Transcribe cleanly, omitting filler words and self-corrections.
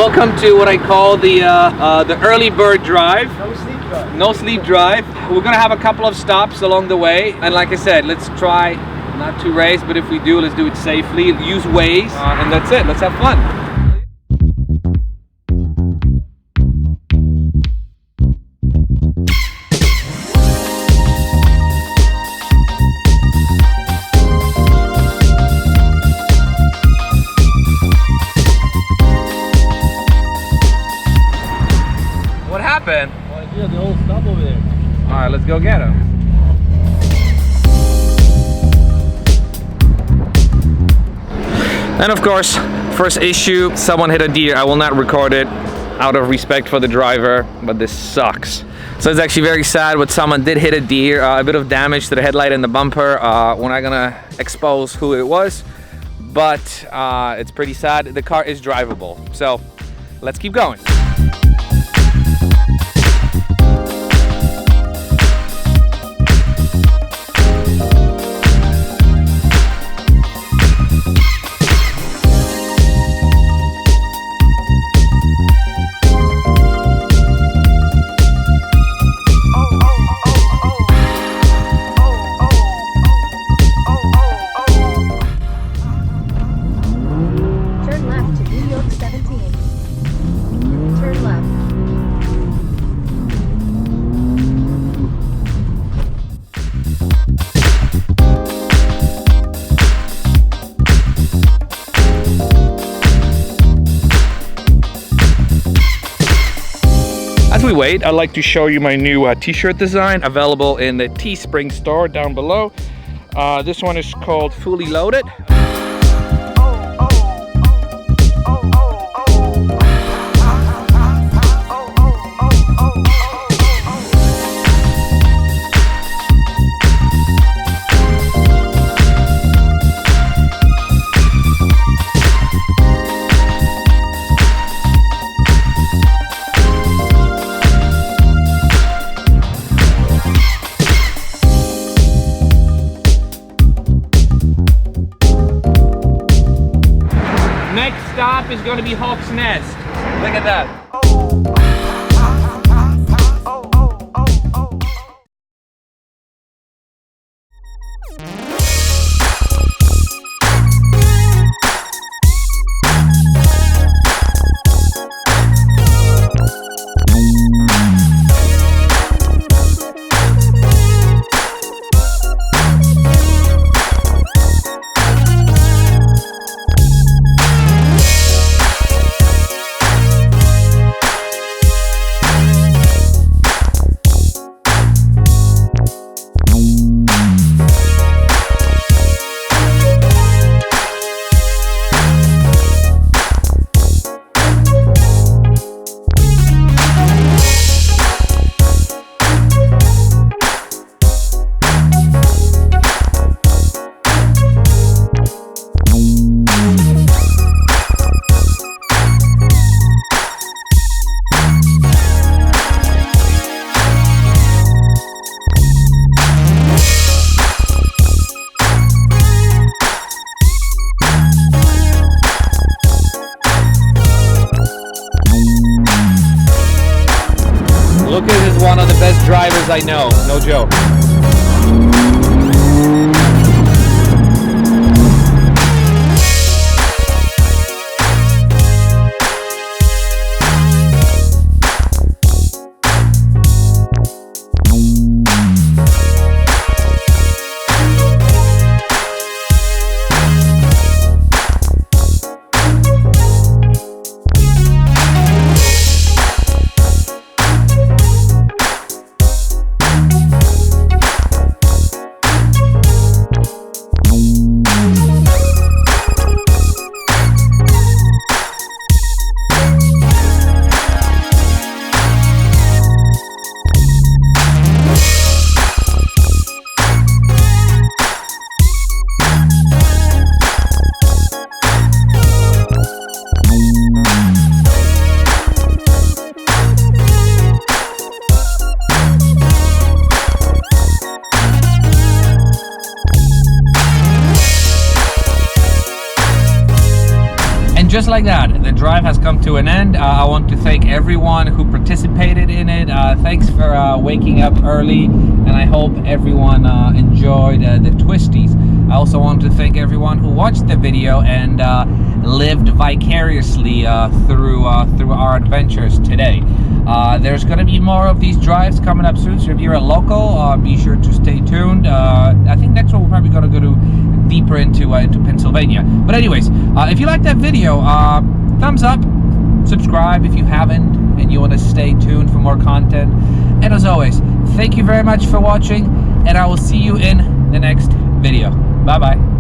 Welcome to what I call the early bird drive. No sleep drive. No sleep drive. We're gonna have a couple of stops along the way, and like I said, let's try not to race, but if we do, let's do it safely. Use Waze, and that's it. Let's have fun. What happened? Oh, yeah, the old stop over there. All right, let's go get him. And of course, first issue, someone hit a deer. I will not record it out of respect for the driver, but this sucks. So it's actually very sad, but someone did hit a deer, a bit of damage to the headlight and the bumper. We're not gonna expose who it was, but it's pretty sad. The car is drivable, so let's keep going. As we wait, I'd like to show you my new t-shirt design available in the Teespring store down below. This one is called Fully Loaded. Next stop is going to be Hawk's Nest. Look at that. Lucas is one of the best drivers I know, no joke. just like that, the drive has come to an end. I want to thank everyone who participated in it. Thanks for waking up early, and I hope everyone enjoyed the twisties. I also want to thank everyone who watched the video and lived vicariously through our adventures today. There's going to be more of these drives coming up soon, so if you're a local, be sure to stay tuned. I think next one we're probably going to go deeper into Pennsylvania. But anyways, if you like that video, thumbs up, subscribe if you haven't and you want to stay tuned for more content. And as always, thank you very much for watching, and I will see you in the next video. Bye bye.